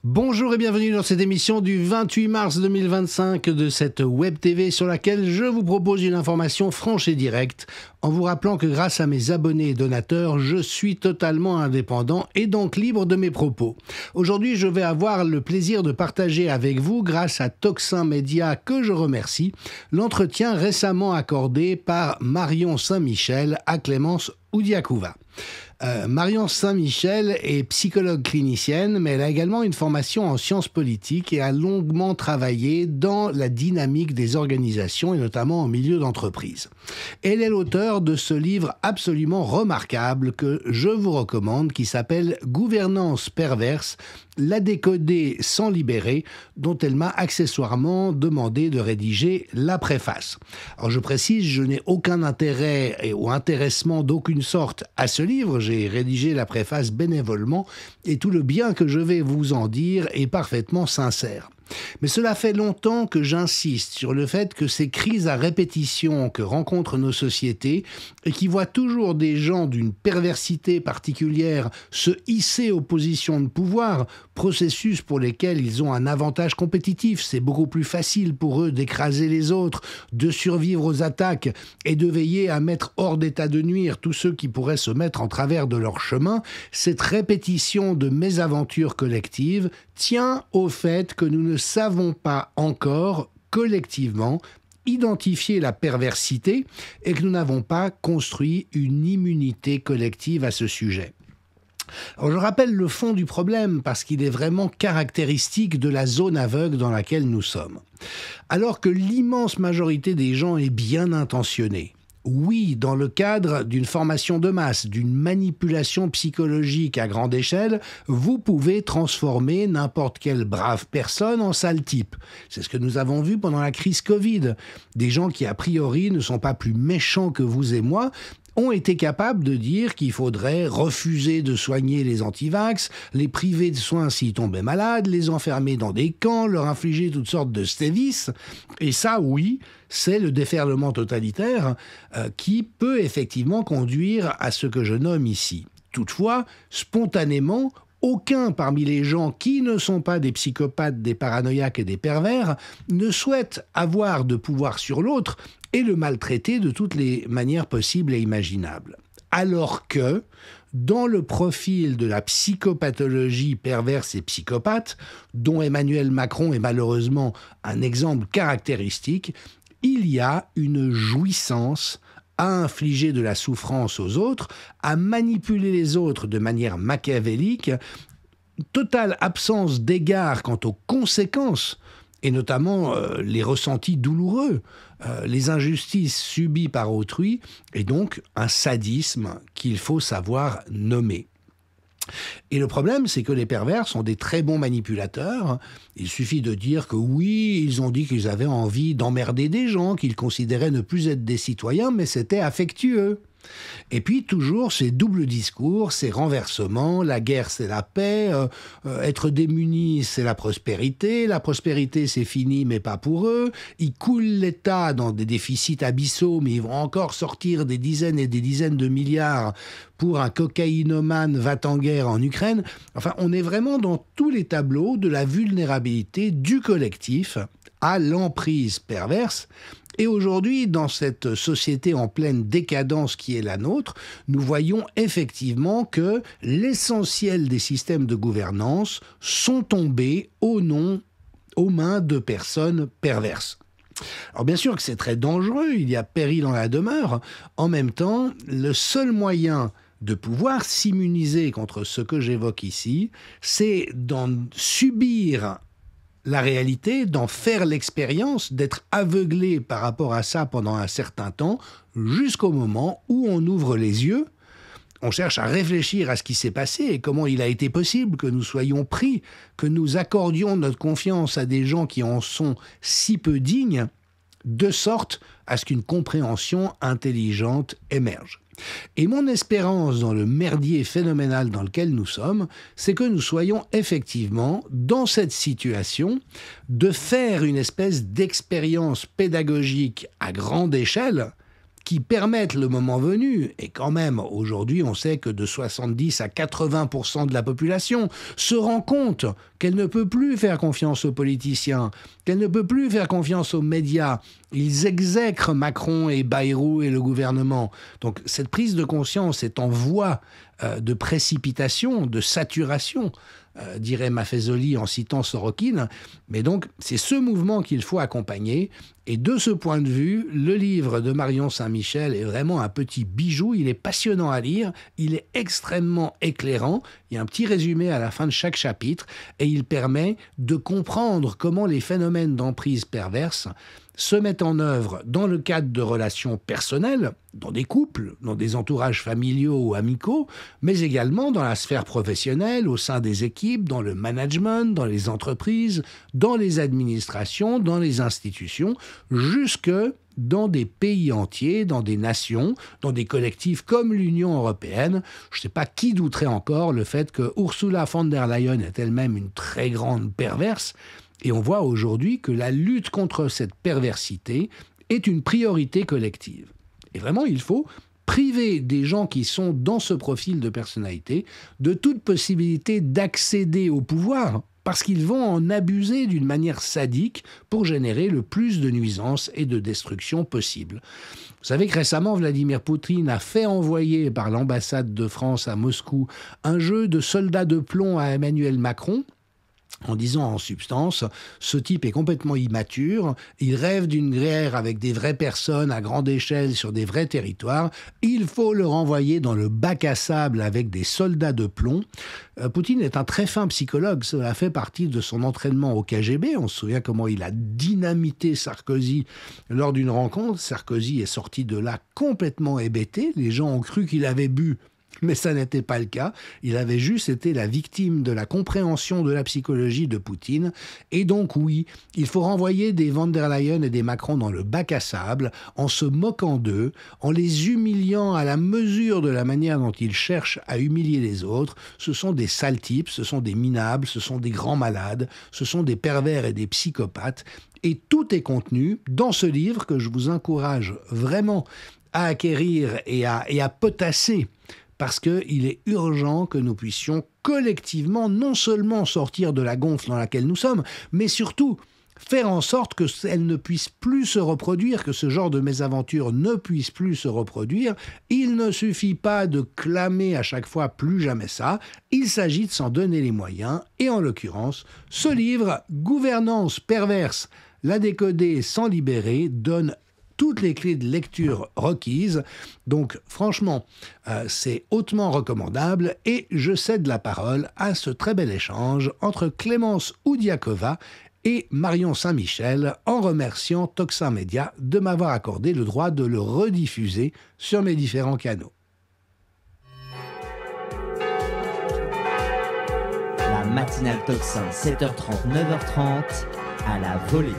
Bonjour et bienvenue dans cette émission du 28 mars 2025 de cette Web TV sur laquelle je vous propose une information franche et directe en vous rappelant que grâce à mes abonnés et donateurs, je suis totalement indépendant et donc libre de mes propos. Aujourd'hui, je vais avoir le plaisir de partager avec vous, grâce à Toxin Média que je remercie, l'entretien récemment accordé par Marion Saint-Michel à Clémence Oudiakouva. Marion Saint-Michel est psychologue clinicienne, mais elle a également une formation en sciences politiques et a longuement travaillé dans la dynamique des organisations et notamment en milieu d'entreprise. Elle est l'auteure de ce livre absolument remarquable que je vous recommande, qui s'appelle « Gouvernance perverse, la décoder sans libérer », dont elle m'a accessoirement demandé de rédiger la préface. Alors je précise, je n'ai aucun intérêt ou intéressement d'aucune sorte à ce livre. J'ai rédigé la préface bénévolement et tout le bien que je vais vous en dire est parfaitement sincère. Mais cela fait longtemps que j'insiste sur le fait que ces crises à répétition que rencontrent nos sociétés et qui voient toujours des gens d'une perversité particulière se hisser aux positions de pouvoir, processus pour lesquels ils ont un avantage compétitif, c'est beaucoup plus facile pour eux d'écraser les autres, de survivre aux attaques et de veiller à mettre hors d'état de nuire tous ceux qui pourraient se mettre en travers de leur chemin, cette répétition de mésaventures collectives tient au fait que nous ne savons pas encore collectivement identifier la perversité et que nous n'avons pas construit une immunité collective à ce sujet. Alors je rappelle le fond du problème parce qu'il est vraiment caractéristique de la zone aveugle dans laquelle nous sommes. Alors que l'immense majorité des gens est bien intentionnée, oui, dans le cadre d'une formation de masse, d'une manipulation psychologique à grande échelle, vous pouvez transformer n'importe quelle brave personne en sale type. C'est ce que nous avons vu pendant la crise Covid. Des gens qui, a priori, ne sont pas plus méchants que vous et moi, ont été capables de dire qu'il faudrait refuser de soigner les antivax, les priver de soins s'ils tombaient malades, les enfermer dans des camps, leur infliger toutes sortes de sévices. Et ça, oui, c'est le déferlement totalitaire qui peut effectivement conduire à ce que je nomme ici. Toutefois, spontanément, aucun parmi les gens qui ne sont pas des psychopathes, des paranoïaques et des pervers ne souhaite avoir de pouvoir sur l'autre et le maltraiter de toutes les manières possibles et imaginables. Alors que, dans le profil de la psychopathologie perverse et psychopathe, dont Emmanuel Macron est malheureusement un exemple caractéristique, il y a une jouissance à infliger de la souffrance aux autres, à manipuler les autres de manière machiavélique, totale absence d'égard quant aux conséquences, et notamment les ressentis douloureux, les injustices subies par autrui, et donc un sadisme qu'il faut savoir nommer. Et le problème, c'est que les pervers sont des très bons manipulateurs. Il suffit de dire que oui, ils ont dit qu'ils avaient envie d'emmerder des gens, qu'ils considéraient ne plus être des citoyens, mais c'était affectueux. Et puis toujours ces doubles discours, ces renversements, la guerre c'est la paix, être démuni c'est la prospérité c'est fini mais pas pour eux, ils coulent l'État dans des déficits abyssaux mais ils vont encore sortir des dizaines et des dizaines de milliards pour un cocaïnomane va-t-en-guerre en Ukraine. Enfin, on est vraiment dans tous les tableaux de la vulnérabilité du collectif à l'emprise perverse. Et aujourd'hui, dans cette société en pleine décadence qui est la nôtre, nous voyons effectivement que l'essentiel des systèmes de gouvernance sont tombés aux mains de personnes perverses. Alors bien sûr que c'est très dangereux, il y a péril en la demeure. En même temps, le seul moyen de pouvoir s'immuniser contre ce que j'évoque ici, c'est d'en subir la réalité, d'en faire l'expérience, d'être aveuglé par rapport à ça pendant un certain temps, jusqu'au moment où on ouvre les yeux, on cherche à réfléchir à ce qui s'est passé et comment il a été possible que nous soyons pris, que nous accordions notre confiance à des gens qui en sont si peu dignes, de sorte à ce qu'une compréhension intelligente émerge. Et mon espérance dans le merdier phénoménal dans lequel nous sommes, c'est que nous soyons effectivement dans cette situation de faire une espèce d'expérience pédagogique à grande échelle qui permettent le moment venu, et quand même, aujourd'hui, on sait que de 70 à 80% de la population se rend compte qu'elle ne peut plus faire confiance aux politiciens, qu'elle ne peut plus faire confiance aux médias. Ils exècrent Macron et Bayrou et le gouvernement. Donc cette prise de conscience est en voie de précipitation, de saturation, dirait Maffezoli en citant Sorokine. Mais donc, c'est ce mouvement qu'il faut accompagner. Et de ce point de vue, le livre de Marion Saint-Michel est vraiment un petit bijou. Il est passionnant à lire, il est extrêmement éclairant. Il y a un petit résumé à la fin de chaque chapitre et il permet de comprendre comment les phénomènes d'emprise perverse se mettent en œuvre dans le cadre de relations personnelles, dans des couples, dans des entourages familiaux ou amicaux, mais également dans la sphère professionnelle, au sein des équipes, dans le management, dans les entreprises, dans les administrations, dans les institutions, jusque dans des pays entiers, dans des nations, dans des collectifs comme l'Union européenne. Je ne sais pas qui douterait encore le fait que Ursula von der Leyen est elle-même une très grande perverse. Et on voit aujourd'hui que la lutte contre cette perversité est une priorité collective. Et vraiment, il faut priver des gens qui sont dans ce profil de personnalité de toute possibilité d'accéder au pouvoir, parce qu'ils vont en abuser d'une manière sadique pour générer le plus de nuisances et de destruction possible. Vous savez que récemment, Vladimir Poutine a fait envoyer par l'ambassade de France à Moscou un jeu de soldats de plomb à Emmanuel Macron, en disant en substance, ce type est complètement immature, il rêve d'une guerre avec des vraies personnes à grande échelle sur des vrais territoires, il faut le renvoyer dans le bac à sable avec des soldats de plomb. Poutine est un très fin psychologue, cela fait partie de son entraînement au KGB, on se souvient comment il a dynamité Sarkozy lors d'une rencontre, Sarkozy est sorti de là complètement hébété, les gens ont cru qu'il avait bu. Mais ça n'était pas le cas. Il avait juste été la victime de la compréhension de la psychologie de Poutine. Et donc, oui, il faut renvoyer des von der Leyen et des Macron dans le bac à sable, en se moquant d'eux, en les humiliant à la mesure de la manière dont ils cherchent à humilier les autres. Ce sont des sales types, ce sont des minables, ce sont des grands malades, ce sont des pervers et des psychopathes. Et tout est contenu dans ce livre que je vous encourage vraiment à acquérir et à potasser, parce qu'il est urgent que nous puissions collectivement non seulement sortir de la gonfle dans laquelle nous sommes, mais surtout faire en sorte qu'elle ne puisse plus se reproduire, que ce genre de mésaventure ne puisse plus se reproduire. Il ne suffit pas de clamer à chaque fois plus jamais ça, il s'agit de s'en donner les moyens, et en l'occurrence, ce livre, Gouvernance perverse, la décoder sans libérer, donne toutes les clés de lecture requises. Donc franchement, c'est hautement recommandable et je cède la parole à ce très bel échange entre Clémence Oudiakova et Marion Saint-Michel en remerciant Toxin Média de m'avoir accordé le droit de le rediffuser sur mes différents canaux. La matinale Toxin, 7h30, 9h30, à la volée.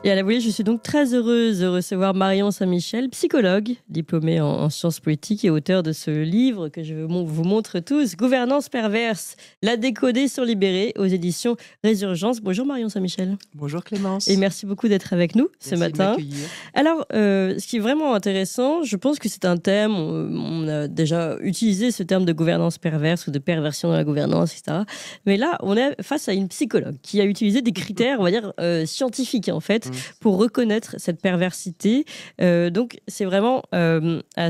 Et à la volée, je suis donc très heureuse de recevoir Marion Saint-Michel, psychologue, diplômée en sciences politiques et auteur de ce livre que je vous montre tous, Gouvernance perverse, la décoder sans libérer, aux éditions Résurgence. Bonjour Marion Saint-Michel. Bonjour Clémence. Et merci beaucoup d'être avec nous ce matin. De m'accueillir. Alors, ce qui est vraiment intéressant, je pense que c'est un thème, on a déjà utilisé ce terme de gouvernance perverse ou de perversion de la gouvernance, etc. Mais là, on est face à une psychologue qui a utilisé des critères, on va dire, scientifiques en fait, pour reconnaître cette perversité. Donc, c'est vraiment à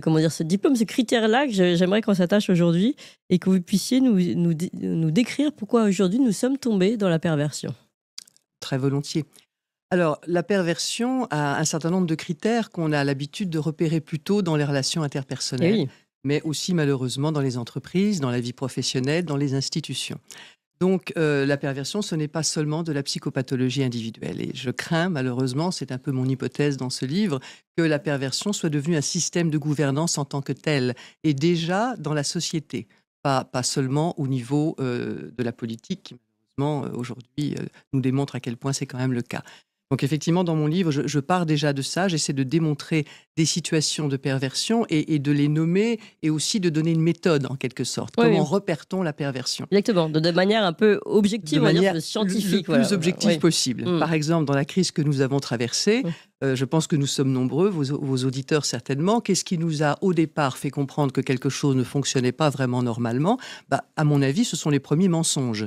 comment dire, ce diplôme, ce critère-là que j'aimerais qu'on s'attache aujourd'hui et que vous puissiez nous décrire pourquoi aujourd'hui nous sommes tombés dans la perversion. Très volontiers. Alors, la perversion a un certain nombre de critères qu'on a l'habitude de repérer plutôt dans les relations interpersonnelles, Oui. mais aussi malheureusement dans les entreprises, dans la vie professionnelle, dans les institutions. Donc, la perversion, ce n'est pas seulement de la psychopathologie individuelle. Et je crains, malheureusement, c'est un peu mon hypothèse dans ce livre, que la perversion soit devenue un système de gouvernance en tant que tel, et déjà dans la société, pas seulement au niveau de la politique, qui malheureusement, aujourd'hui, nous démontre à quel point c'est quand même le cas. Donc effectivement, dans mon livre, je pars déjà de ça. J'essaie de démontrer des situations de perversion et de les nommer et aussi de donner une méthode en quelque sorte. Oui, Comment oui. repère-t-on la perversion? Exactement, de manière un peu objective, De on va dire, manière scientifique. le plus voilà. objectif Oui. possible. Par exemple, dans la crise que nous avons traversée, je pense que nous sommes nombreux, vos auditeurs certainement. Qu'est-ce qui nous a au départ fait comprendre que quelque chose ne fonctionnait pas vraiment normalement? À mon avis, ce sont les premiers mensonges.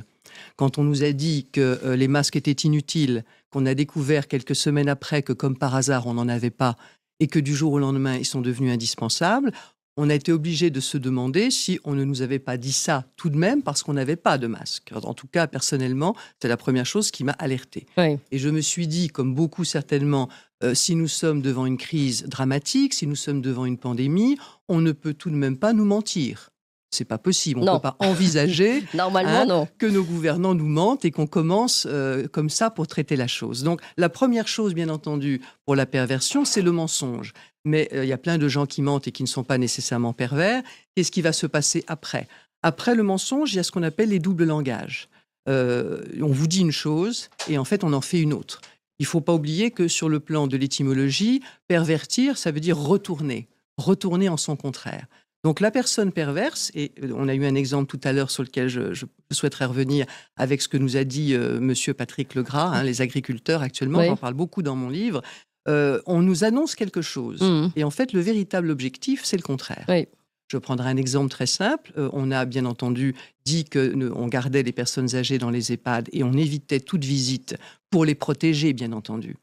Quand on nous a dit que les masques étaient inutiles, qu'on a découvert quelques semaines après que comme par hasard on n'en avait pas et que du jour au lendemain ils sont devenus indispensables, on a été obligé de se demander si on ne nous avait pas dit ça tout de même parce qu'on n'avait pas de masque. En tout cas, personnellement, c'est la première chose qui m'a alertée. Oui. Et je me suis dit, comme beaucoup certainement, si nous sommes devant une crise dramatique, si nous sommes devant une pandémie, on ne peut tout de même pas nous mentir. C'est pas possible. On ne Non. peut pas envisager Normalement, non. que nos gouvernants nous mentent et qu'on commence comme ça pour traiter la chose. Donc, la première chose, bien entendu, pour la perversion, c'est le mensonge. Mais il y a plein de gens qui mentent et qui ne sont pas nécessairement pervers. Qu'est-ce qui va se passer après? Après le mensonge, il y a ce qu'on appelle les doubles langages. On vous dit une chose et en fait, on en fait une autre. Il ne faut pas oublier que sur le plan de l'étymologie, pervertir, ça veut dire retourner. Retourner en son contraire. Donc la personne perverse, et on a eu un exemple tout à l'heure sur lequel je souhaiterais revenir avec ce que nous a dit monsieur Patrick Legras, les agriculteurs actuellement, Oui. j'en parle beaucoup dans mon livre, on nous annonce quelque chose. Et en fait, le véritable objectif, c'est le contraire. Oui. Je prendrai un exemple très simple. On a bien entendu dit qu'on gardait les personnes âgées dans les EHPAD et on évitait toute visite pour les protéger, bien entendu.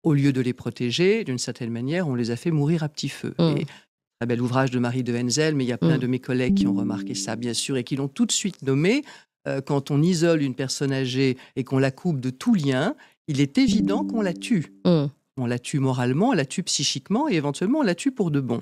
Au lieu de les protéger, d'une certaine manière, on les a fait mourir à petit feu. Et un bel ouvrage de Marie de Henzel, mais il y a plein de mes collègues qui ont remarqué ça, bien sûr, et qui l'ont tout de suite nommé. Quand on isole une personne âgée et qu'on la coupe de tout lien, il est évident qu'on la tue. On la tue moralement, on la tue psychiquement et éventuellement on la tue pour de bon.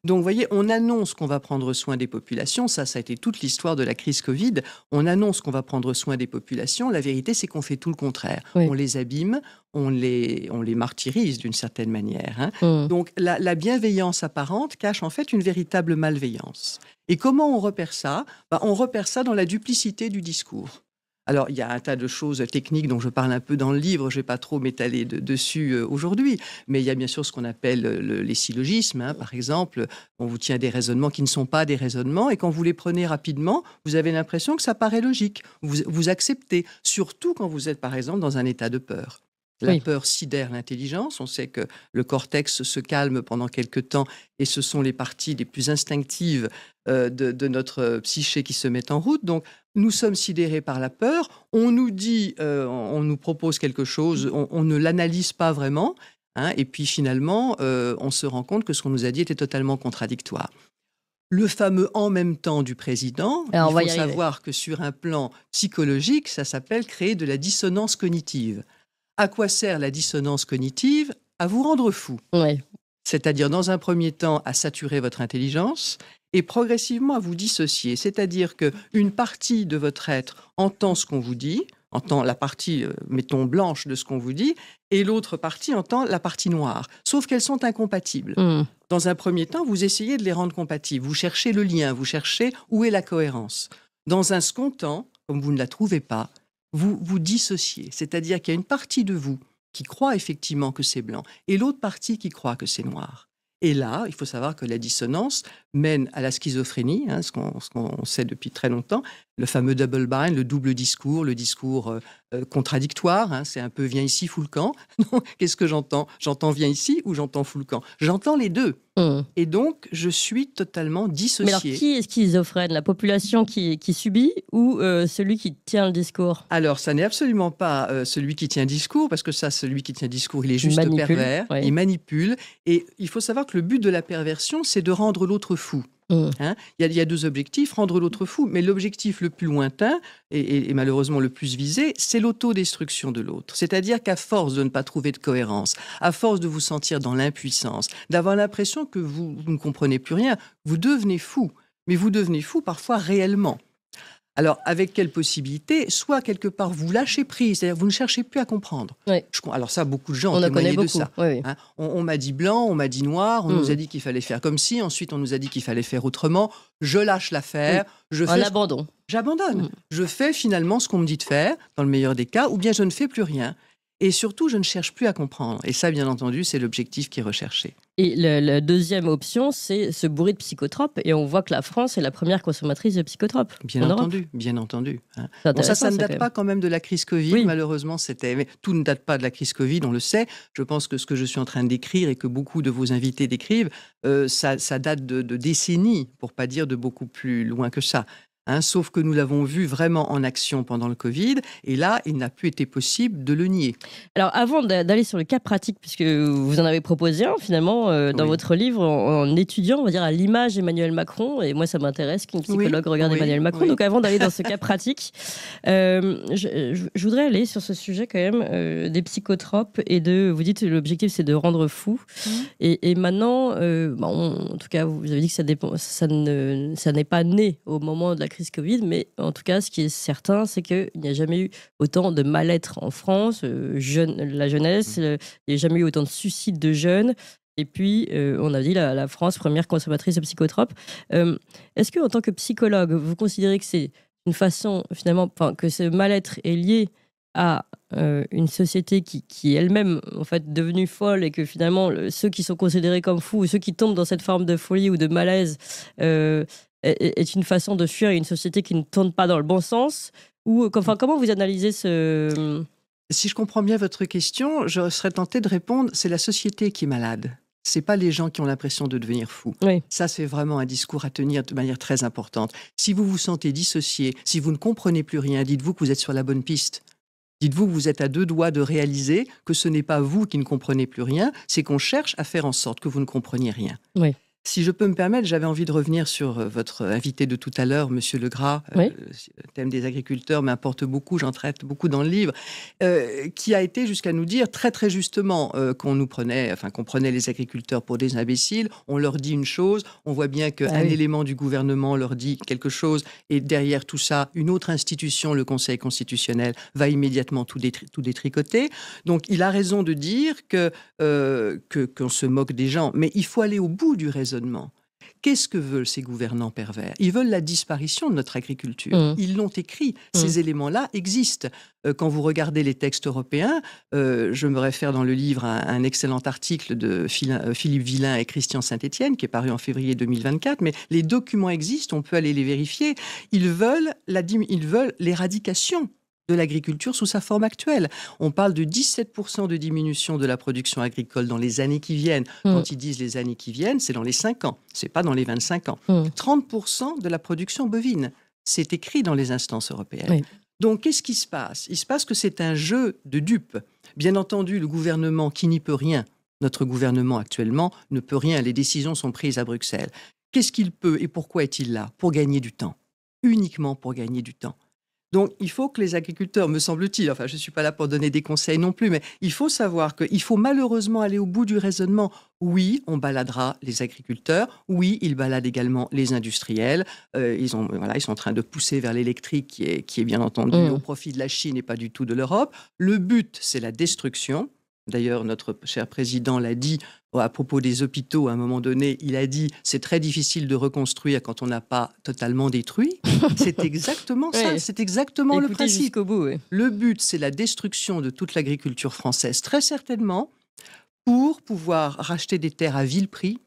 Donc, vous voyez, on annonce qu'on va prendre soin des populations. Ça a été toute l'histoire de la crise Covid. On annonce qu'on va prendre soin des populations. La vérité, c'est qu'on fait tout le contraire. Oui. On les abîme, on les martyrise d'une certaine manière. Donc, la bienveillance apparente cache en fait une véritable malveillance. Et comment on repère ça? On repère ça dans la duplicité du discours. Alors, il y a un tas de choses techniques dont je parle un peu dans le livre, je ne vais pas trop m'étaler dessus aujourd'hui, mais il y a bien sûr ce qu'on appelle les syllogismes. Par exemple, on vous tient des raisonnements qui ne sont pas des raisonnements, et quand vous les prenez rapidement, vous avez l'impression que ça paraît logique. Vous acceptez, surtout quand vous êtes, par exemple, dans un état de peur. La peur sidère l'intelligence. On sait que le cortex se calme pendant quelque temps et ce sont les parties les plus instinctives de notre psyché qui se mettent en route. Donc, nous sommes sidérés par la peur. On nous dit, on nous propose quelque chose, on ne l'analyse pas vraiment. Et puis finalement, on se rend compte que ce qu'on nous a dit était totalement contradictoire. Le fameux « en même temps » du président, il faut savoir que sur un plan psychologique, ça s'appelle créer de la dissonance cognitive. À quoi sert la dissonance cognitive? À vous rendre fou. C'est-à-dire, dans un premier temps, à saturer votre intelligence et progressivement à vous dissocier. C'est-à-dire qu'une partie de votre être entend ce qu'on vous dit, entend la partie, mettons, blanche de ce qu'on vous dit, et l'autre partie entend la partie noire. Sauf qu'elles sont incompatibles. Dans un premier temps, vous essayez de les rendre compatibles. Vous cherchez le lien, vous cherchez où est la cohérence. Dans un second temps, comme vous ne la trouvez pas, vous vous dissociez. C'est-à-dire qu'il y a une partie de vous qui croit effectivement que c'est blanc et l'autre partie qui croit que c'est noir. Et là, il faut savoir que la dissonance mène à la schizophrénie, ce qu'on sait depuis très longtemps, le fameux double bind, le double discours, le discours contradictoire, c'est un peu « viens ici, fous le camp ». Qu'est-ce que j'entends? J'entends « viens ici » ou j'entends « fous le camp ». J'entends les deux. Et donc, je suis totalement dissocié. Mais alors, qui est schizophrène? La population qui subit ou celui qui tient le discours? Alors, ça n'est absolument pas celui qui tient discours, parce que ça, celui qui tient discours, il est juste pervers, il manipule. Et il faut savoir que le but de la perversion, c'est de rendre l'autre fou. Il y a deux objectifs, rendre l'autre fou, mais l'objectif le plus lointain et malheureusement le plus visé, c'est l'autodestruction de l'autre. C'est-à-dire qu'à force de ne pas trouver de cohérence, à force de vous sentir dans l'impuissance, d'avoir l'impression que vous ne comprenez plus rien, vous devenez fou. Mais vous devenez fou parfois réellement. Alors, avec quelle possibilité? Soit quelque part, vous lâchez prise, c'est-à-dire vous ne cherchez plus à comprendre. Alors ça, beaucoup de gens ont témoigné de ça. On m'a dit blanc, on m'a dit noir, on nous a dit qu'il fallait faire comme ci, ensuite on nous a dit qu'il fallait faire autrement. Je lâche l'affaire. Abandon. J'abandonne. Je fais finalement ce qu'on me dit de faire, dans le meilleur des cas, ou bien je ne fais plus rien. Et surtout, je ne cherche plus à comprendre. Et ça, bien entendu, c'est l'objectif qui est recherché. Et la deuxième option, c'est se bourrer de psychotropes. Et on voit que la France est la première consommatrice de psychotropes. Bien entendu, bien entendu. Hein. C'est Bon, ça ne intéressant, date pas quand même de la crise Covid, Oui. malheureusement. Mais tout ne date pas de la crise Covid, on le sait. Je pense que ce que je suis en train d'écrire et que beaucoup de vos invités décrivent, ça date de décennies, pour pas dire de beaucoup plus loin que ça. Hein, sauf que nous l'avons vu vraiment en action pendant le Covid, et là, il n'a plus été possible de le nier. Alors, avant d'aller sur le cas pratique, puisque vous en avez proposé un, finalement, dans Oui. votre livre, en étudiant, on va dire, à l'image Emmanuel Macron, et moi, ça m'intéresse qu'une psychologue regarde Emmanuel Macron. Oui. Donc, avant d'aller dans ce cas pratique, je voudrais aller sur ce sujet, quand même, des psychotropes, et vous dites, l'objectif, c'est de rendre fou. Et maintenant, en tout cas, vous avez dit que ça n'est pas né au moment de la crise Covid, mais en tout cas, ce qui est certain, c'est qu'il n'y a jamais eu autant de mal-être en France, la jeunesse, il n'y a jamais eu autant de suicides de jeunes. Et puis, on a dit la France, première consommatrice de psychotropes. Est-ce que, en tant que psychologue, vous considérez que c'est une façon, finalement, que ce mal-être est lié à une société qui est elle-même en fait devenue folle, et que finalement ceux qui sont considérés comme fous, ou ceux qui tombent dans cette forme de folie ou de malaise, est une façon de fuir une société qui ne tourne pas dans le bon sens? Ou comment vous analysez ce... Si je comprends bien votre question, je serais tentée de répondre, c'est la société qui est malade. C'est pas les gens qui ont l'impression de devenir fous. Oui. Ça, c'est vraiment un discours à tenir de manière très importante. Si vous vous sentez dissocié, si vous ne comprenez plus rien, dites-vous que vous êtes sur la bonne piste. Dites-vous que vous êtes à deux doigts de réaliser que ce n'est pas vous qui ne comprenez plus rien, c'est qu'on cherche à faire en sorte que vous ne compreniez rien. Oui. Si je peux me permettre, j'avais envie de revenir sur votre invité de tout à l'heure, Monsieur Legras. Oui. Le thème des agriculteurs m'importe beaucoup, j'en traite beaucoup dans le livre, qui a été jusqu'à nous dire très très justement qu'on prenait les agriculteurs pour des imbéciles. On leur dit une chose, on voit bien qu'un élément du gouvernement leur dit quelque chose, et derrière tout ça, une autre institution, le Conseil constitutionnel, va immédiatement tout détricoter. Donc il a raison de dire qu'on se moque des gens, mais il faut aller au bout du raisonnement. Qu'est-ce que veulent ces gouvernants pervers? Ils veulent la disparition de notre agriculture. Ils l'ont écrit. Ces éléments-là existent. Quand vous regardez les textes européens, je me réfère dans le livre à un excellent article de Philippe Villain et Christian Saint-Étienne, qui est paru en février 2024, mais les documents existent, on peut aller les vérifier. Ils veulent l'éradication de l'agriculture sous sa forme actuelle. On parle de 17% de diminution de la production agricole dans les années qui viennent. Quand ils disent les années qui viennent, c'est dans les 5 ans, c'est pas dans les 25 ans. 30% de la production bovine, c'est écrit dans les instances européennes. Oui. Donc, qu'est-ce qui se passe? Il se passe que c'est un jeu de dupes. Bien entendu, le gouvernement qui n'y peut rien, notre gouvernement actuellement ne peut rien, les décisions sont prises à Bruxelles. Qu'est-ce qu'il peut et pourquoi est-il là? Pour gagner du temps. Uniquement pour gagner du temps. Donc, il faut que les agriculteurs, me semble-t-il, enfin, je ne suis pas là pour donner des conseils non plus, mais il faut savoir qu'il faut malheureusement aller au bout du raisonnement. Oui, on baladera les agriculteurs. Oui, ils baladent également les industriels. Ils sont en train de pousser vers l'électrique qui est bien entendu au profit de la Chine et pas du tout de l'Europe. Le but, c'est la destruction. D'ailleurs, notre cher président l'a dit à propos des hôpitaux, à un moment donné, il a dit « c'est très difficile de reconstruire quand on n'a pas totalement détruit ». C'est exactement ça, c'est exactement le principe. Jusqu'au bout, oui. Le but, c'est la destruction de toute l'agriculture française, très certainement, pour pouvoir racheter des terres à vil prix,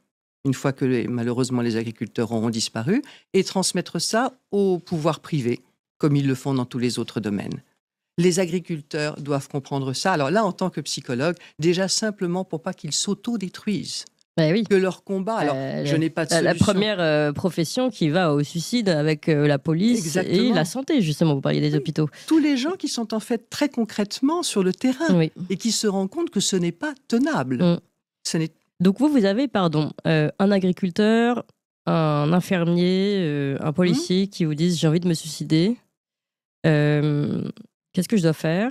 une fois que malheureusement les agriculteurs auront disparu, et transmettre ça au pouvoir privé, comme ils le font dans tous les autres domaines. Les agriculteurs doivent comprendre ça. Alors là, en tant que psychologue, déjà simplement pour pas qu'ils s'auto-détruisent. Ben oui. Que leur combat... Alors, je n'ai pas de solution. La première profession qui va au suicide avec la police. Exactement. Et la santé, justement. Vous parliez des hôpitaux. Tous les gens qui sont en fait très concrètement sur le terrain et qui se rendent compte que ce n'est pas tenable. Donc vous avez, un agriculteur, un infirmier, un policier qui vous disent « j'ai envie de me suicider ». Qu'est-ce que je dois faire?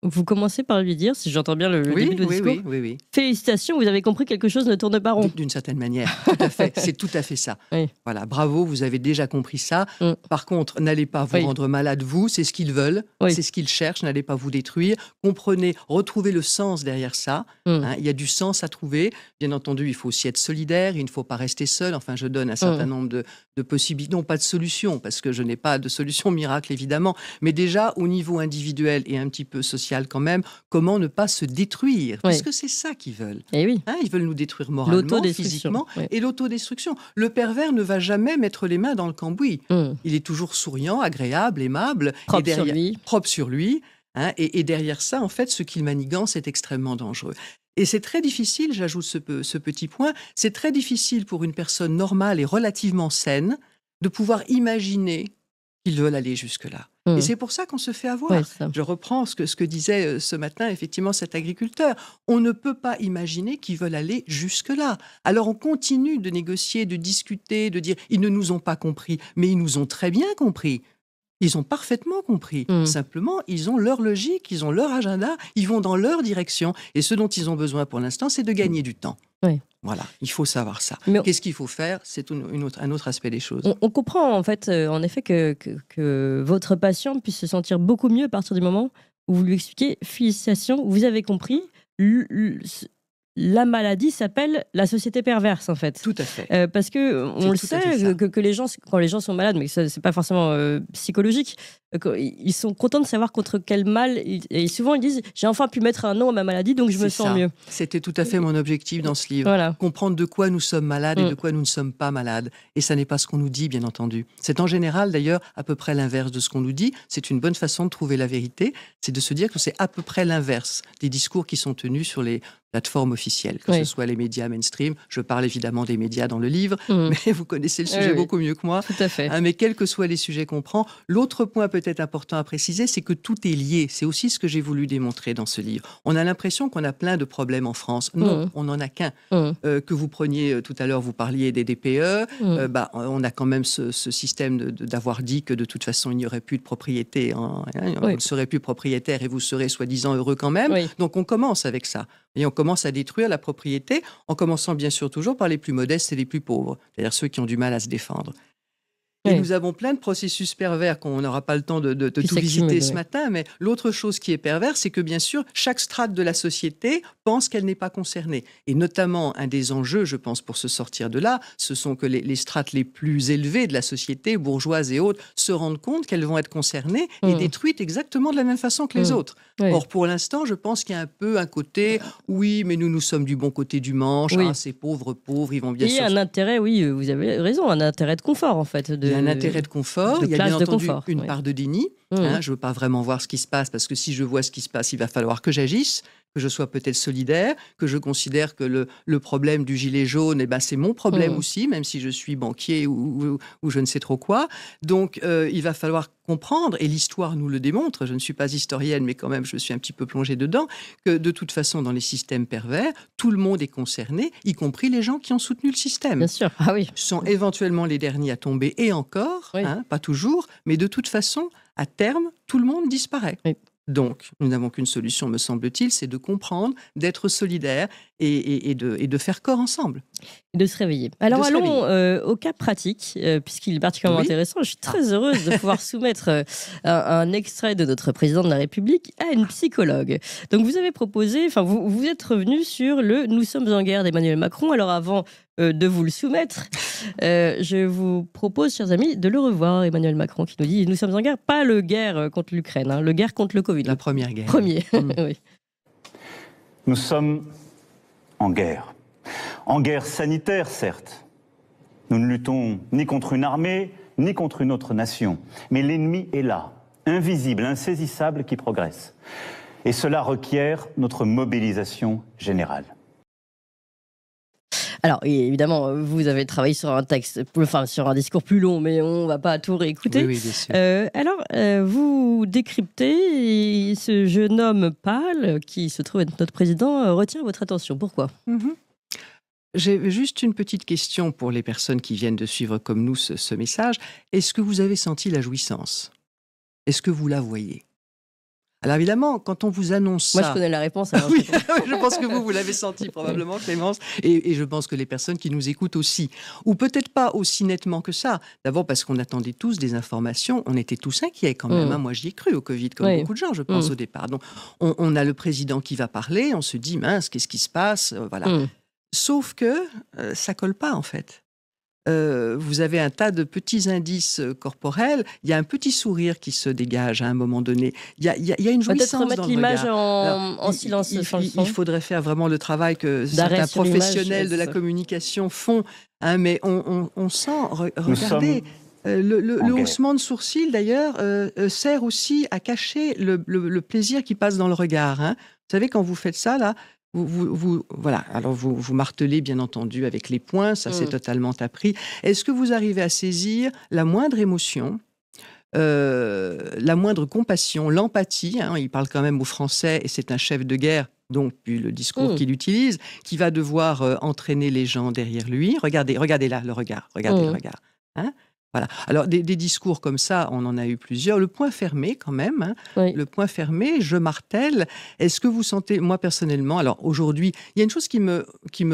Vous commencez par lui dire, si j'entends bien le début de votre discours, oui. Félicitations, vous avez compris que quelque chose ne tourne pas rond. D'une certaine manière, tout à fait. C'est tout à fait ça. Oui. Voilà, bravo, vous avez déjà compris ça. Par contre, n'allez pas vous rendre malade, vous, c'est ce qu'ils veulent, c'est ce qu'ils cherchent, n'allez pas vous détruire. Comprenez, retrouvez le sens derrière ça. Il y a du sens à trouver. Bien entendu, il faut aussi être solidaire, il ne faut pas rester seul. Enfin, je donne un certain nombre de possibilités, non pas de solutions, parce que je n'ai pas de solution miracle, évidemment, mais déjà au niveau individuel et un petit peu social, social quand même, comment ne pas se détruire, puisque c'est ça qu'ils veulent. Et oui. Ils veulent nous détruire moralement, physiquement, et l'autodestruction. Le pervers ne va jamais mettre les mains dans le cambouis. Il est toujours souriant, agréable, aimable, propre sur lui. Et derrière ça, en fait, ce qu'il manigance est extrêmement dangereux. Et c'est très difficile, j'ajoute ce petit point, c'est très difficile pour une personne normale et relativement saine de pouvoir imaginer qu'ils veulent aller jusque-là. Et c'est pour ça qu'on se fait avoir. Je reprends ce que disait ce matin, effectivement, cet agriculteur. On ne peut pas imaginer qu'ils veulent aller jusque-là. Alors on continue de négocier, de discuter, de dire « ils ne nous ont pas compris », mais ils nous ont très bien compris. Ils ont parfaitement compris. Simplement, ils ont leur logique, ils ont leur agenda, ils vont dans leur direction. Et ce dont ils ont besoin pour l'instant, c'est de gagner du temps. Voilà, il faut savoir ça. Qu'est-ce qu'il faut faire? C'est un autre aspect des choses. On comprend en fait, en effet, que votre patient puisse se sentir beaucoup mieux à partir du moment où vous lui expliquez « félicitations, vous avez compris ». La maladie s'appelle la société perverse, en fait. Tout à fait. Parce qu'on le sait, que les gens, quand les gens sont malades, mais c'est pas forcément psychologique, ils sont contents de savoir contre quel mal. Et souvent, ils disent « j'ai enfin pu mettre un nom à ma maladie, donc je me sens mieux ». C'était tout à fait mon objectif dans ce livre. Voilà. Comprendre de quoi nous sommes malades et de quoi nous ne sommes pas malades. Et ça n'est pas ce qu'on nous dit, bien entendu. C'est en général, d'ailleurs, à peu près l'inverse de ce qu'on nous dit. C'est une bonne façon de trouver la vérité. C'est de se dire que c'est à peu près l'inverse des discours qui sont tenus sur les plateformes officielles, que ce soit les médias mainstream. Je parle évidemment des médias dans le livre, mais vous connaissez le sujet beaucoup mieux que moi. Tout à fait. Mais quels que soient les sujets qu'on prend, l'autre point peut-être important à préciser, c'est que tout est lié. C'est aussi ce que j'ai voulu démontrer dans ce livre. On a l'impression qu'on a plein de problèmes en France. Non, on n'en a qu'un. Que vous preniez, tout à l'heure, vous parliez des DPE. On a quand même ce système d'avoir dit que de toute façon, il n'y aurait plus de propriété. Vous ne serez plus propriétaire et vous serez soi-disant heureux quand même. Donc on commence avec ça. Et on commence à détruire la propriété, en commençant bien sûr toujours par les plus modestes et les plus pauvres, c'est-à-dire ceux qui ont du mal à se défendre. Et nous avons plein de processus pervers qu'on n'aura pas le temps de tout visiter ce matin, mais l'autre chose qui est perverse, c'est que bien sûr, chaque strate de la société pense qu'elle n'est pas concernée. Et notamment, un des enjeux, je pense, pour se sortir de là, ce sont que les strates les plus élevées de la société, bourgeoises et autres, se rendent compte qu'elles vont être concernées et détruites exactement de la même façon que les autres. Or, pour l'instant, je pense qu'il y a un peu un côté, oui, mais nous sommes du bon côté du manche, ces pauvres, ils vont bien sûr... Il y a un intérêt, vous avez raison, un intérêt de confort, en fait. Il y a un intérêt de confort, il y a bien entendu une part de déni. Je ne veux pas vraiment voir ce qui se passe, parce que si je vois ce qui se passe, il va falloir que j'agisse, que je sois peut-être solidaire, que je considère que le problème du gilet jaune, c'est mon problème aussi, même si je suis banquier ou je ne sais trop quoi. Donc, il va falloir comprendre, et l'histoire nous le démontre, je ne suis pas historienne, mais quand même, je suis un petit peu plongée dedans, que de toute façon, dans les systèmes pervers, tout le monde est concerné, y compris les gens qui ont soutenu le système. Bien sûr, sont éventuellement les derniers à tomber, et encore, pas toujours, mais de toute façon, à terme, tout le monde disparaît. Donc, nous n'avons qu'une solution, me semble-t-il, c'est de comprendre, d'être solidaire et de faire corps ensemble. De se réveiller. Alors allons au cas pratique, puisqu'il est particulièrement intéressant. Je suis très heureuse de pouvoir soumettre un extrait de notre président de la République à une psychologue. Donc vous avez proposé, vous êtes revenu sur le « Nous sommes en guerre » d'Emmanuel Macron. Alors avant de vous le soumettre, je vous propose, chers amis, de le revoir. Emmanuel Macron qui nous dit « Nous sommes en guerre », pas le guerre contre l'Ukraine, le guerre contre le Covid. La première guerre. Premier, oui. Nous sommes en guerre. En guerre sanitaire, certes. Nous ne luttons ni contre une armée, ni contre une autre nation. Mais l'ennemi est là, invisible, insaisissable, qui progresse. Et cela requiert notre mobilisation générale. Alors, évidemment, vous avez travaillé sur un texte, sur un discours plus long, mais on ne va pas tout réécouter. Oui, bien sûr. Vous décryptez, et ce jeune homme pâle, qui se trouve être notre président, retient votre attention. Pourquoi ? J'ai juste une petite question pour les personnes qui viennent de suivre comme nous ce message. Est-ce que vous avez senti la jouissance ? Est-ce que vous la voyez ? Alors évidemment, quand on vous annonce ça... Moi, je connais la réponse. Alors oui, je pense que vous l'avez senti probablement, Clémence, et je pense que les personnes qui nous écoutent aussi. Ou peut-être pas aussi nettement que ça. D'abord parce qu'on attendait tous des informations. On était tous inquiets quand même. Moi, j'y ai cru au Covid, comme beaucoup de gens, je pense, au départ. Donc, on a le président qui va parler. On se dit, mince, qu'est-ce qui se passe ? Voilà. Sauf que ça colle pas, en fait. vous avez un tas de petits indices corporels. Il y a un petit sourire qui se dégage à un moment donné. Il y a une jouissance dans le regard. Peut-être remettre l'image en silence. Il faudrait faire vraiment le travail que certains professionnels de la communication font. Hein, mais on sent, regardez, le haussement de sourcil d'ailleurs sert aussi à cacher le plaisir qui passe dans le regard. Hein. Vous savez, quand vous faites ça, là, voilà. Alors vous martelez bien entendu avec les poings, ça c'est totalement appris. Est-ce que vous arrivez à saisir la moindre émotion, la moindre compassion, l'empathie, hein, il parle quand même au français et c'est un chef de guerre, donc puis le discours qu'il utilise, qui va devoir entraîner les gens derrière lui. Regardez là le regard, regardez le regard. Hein. Voilà. Alors, des discours comme ça, on en a eu plusieurs. Le point fermé, quand même. Hein. Oui. Le point fermé, je martèle. Est-ce que vous sentez, moi personnellement, alors aujourd'hui, il y a une chose qui me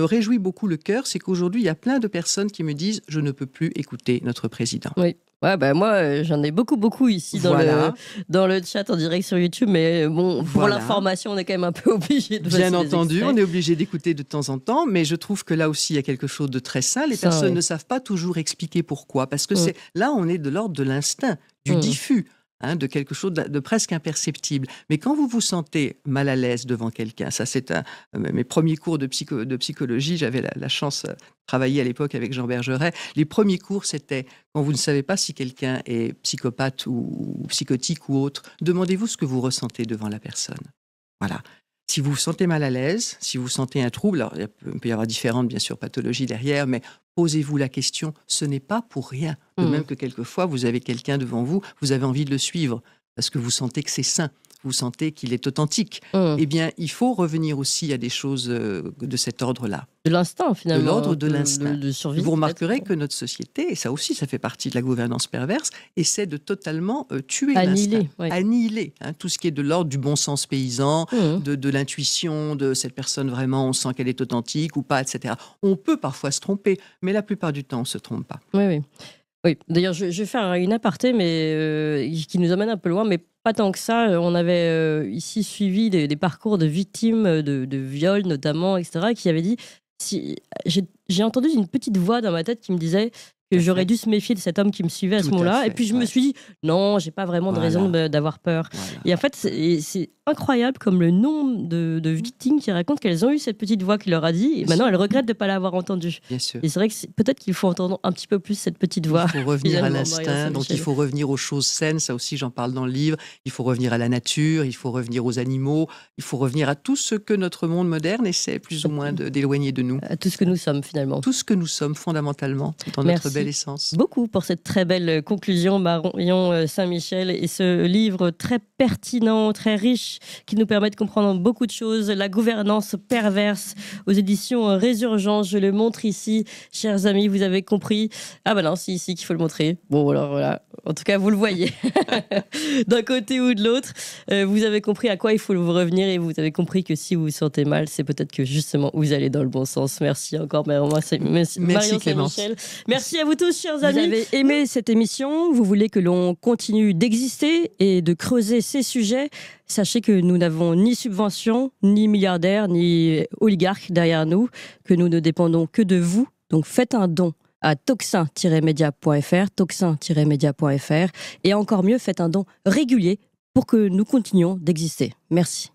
réjouit beaucoup le cœur, c'est qu'aujourd'hui, il y a plein de personnes qui me disent « je ne peux plus écouter notre président ». Oui. Ouais, moi, j'en ai beaucoup ici dans le chat en direct sur YouTube, mais bon, pour l'information, on est quand même un peu obligé de Bien entendu, on est obligé d'écouter de temps en temps, mais je trouve que là aussi, il y a quelque chose de très sain. Les personnes ne savent pas toujours expliquer pourquoi, parce que là, on est de l'ordre de l'instinct, du diffus. Hein, de quelque chose de presque imperceptible. Mais quand vous vous sentez mal à l'aise devant quelqu'un, ça c'est mes premiers cours de psychologie, j'avais la chance de travailler à l'époque avec Jean Bergeret. Les premiers cours, c'était quand vous ne savez pas si quelqu'un est psychopathe ou psychotique ou autre, demandez-vous ce que vous ressentez devant la personne. Voilà. Si vous vous sentez mal à l'aise, si vous sentez un trouble, alors il peut y avoir différentes, bien sûr, pathologies derrière, mais posez-vous la question, ce n'est pas pour rien. De même que quelquefois, vous avez quelqu'un devant vous, vous avez envie de le suivre, parce que vous sentez que c'est sain, vous sentez qu'il est authentique. Eh bien, il faut revenir aussi à des choses de cet ordre-là. De l'instinct, finalement. De l'ordre de l'instinct. De survie, vous remarquerez que notre société, et ça aussi, ça fait partie de la gouvernance perverse, essaie de totalement tuer l'instinct. Annihiler. Hein, tout ce qui est de l'ordre du bon sens paysan, de l'intuition, de cette personne vraiment, on sent qu'elle est authentique ou pas, etc. On peut parfois se tromper, mais la plupart du temps, on ne se trompe pas. Oui, d'ailleurs, je vais faire une aparté, mais qui nous amène un peu loin, mais pas tant que ça. On avait ici suivi des parcours de victimes de viols, notamment, etc., qui avaient dit... J'ai entendu une petite voix dans ma tête qui me disait que j'aurais dû se méfier de cet homme qui me suivait à ce moment-là. Et puis je me suis dit, non, j'ai pas vraiment de raison d'avoir peur. Et en fait, c'est incroyable comme le nombre de victimes qui racontent qu'elles ont eu cette petite voix qui leur a dit, et maintenant elles regrettent de ne pas l'avoir entendue. Bien sûr. Et c'est vrai que peut-être qu'il faut entendre un petit peu plus cette petite voix. Il faut revenir à l'instinct, donc il faut revenir aux choses saines, ça aussi j'en parle dans le livre. Il faut revenir à la nature, il faut revenir aux animaux, il faut revenir à tout ce que notre monde moderne essaie plus ou moins d'éloigner de nous. À tout ce que nous sommes finalement. Tout ce que nous sommes fondamentalement dans notre belle essence. Beaucoup pour cette très belle conclusion, Marion Saint-Michel, et ce livre très pertinent, très riche, qui nous permet de comprendre beaucoup de choses. La gouvernance perverse, aux éditions Résurgence. Je le montre ici, chers amis, vous avez compris. Ah ben non, c'est ici qu'il faut le montrer. Bon, alors voilà, en tout cas, vous le voyez. D'un côté ou de l'autre, vous avez compris à quoi il faut vous revenir, et vous avez compris que si vous vous sentez mal, c'est peut-être que justement, vous allez dans le bon sens. Merci encore, Marion Saint-Michel. Merci à vous tous, chers amis. Vous avez aimé cette émission, vous voulez que l'on continue d'exister et de creuser ces sujets. Sachez que nous n'avons ni subvention, ni milliardaires, ni oligarques derrière nous, que nous ne dépendons que de vous. Donc faites un don à toxin-media.fr, toxin-media.fr, et encore mieux, faites un don régulier pour que nous continuions d'exister. Merci.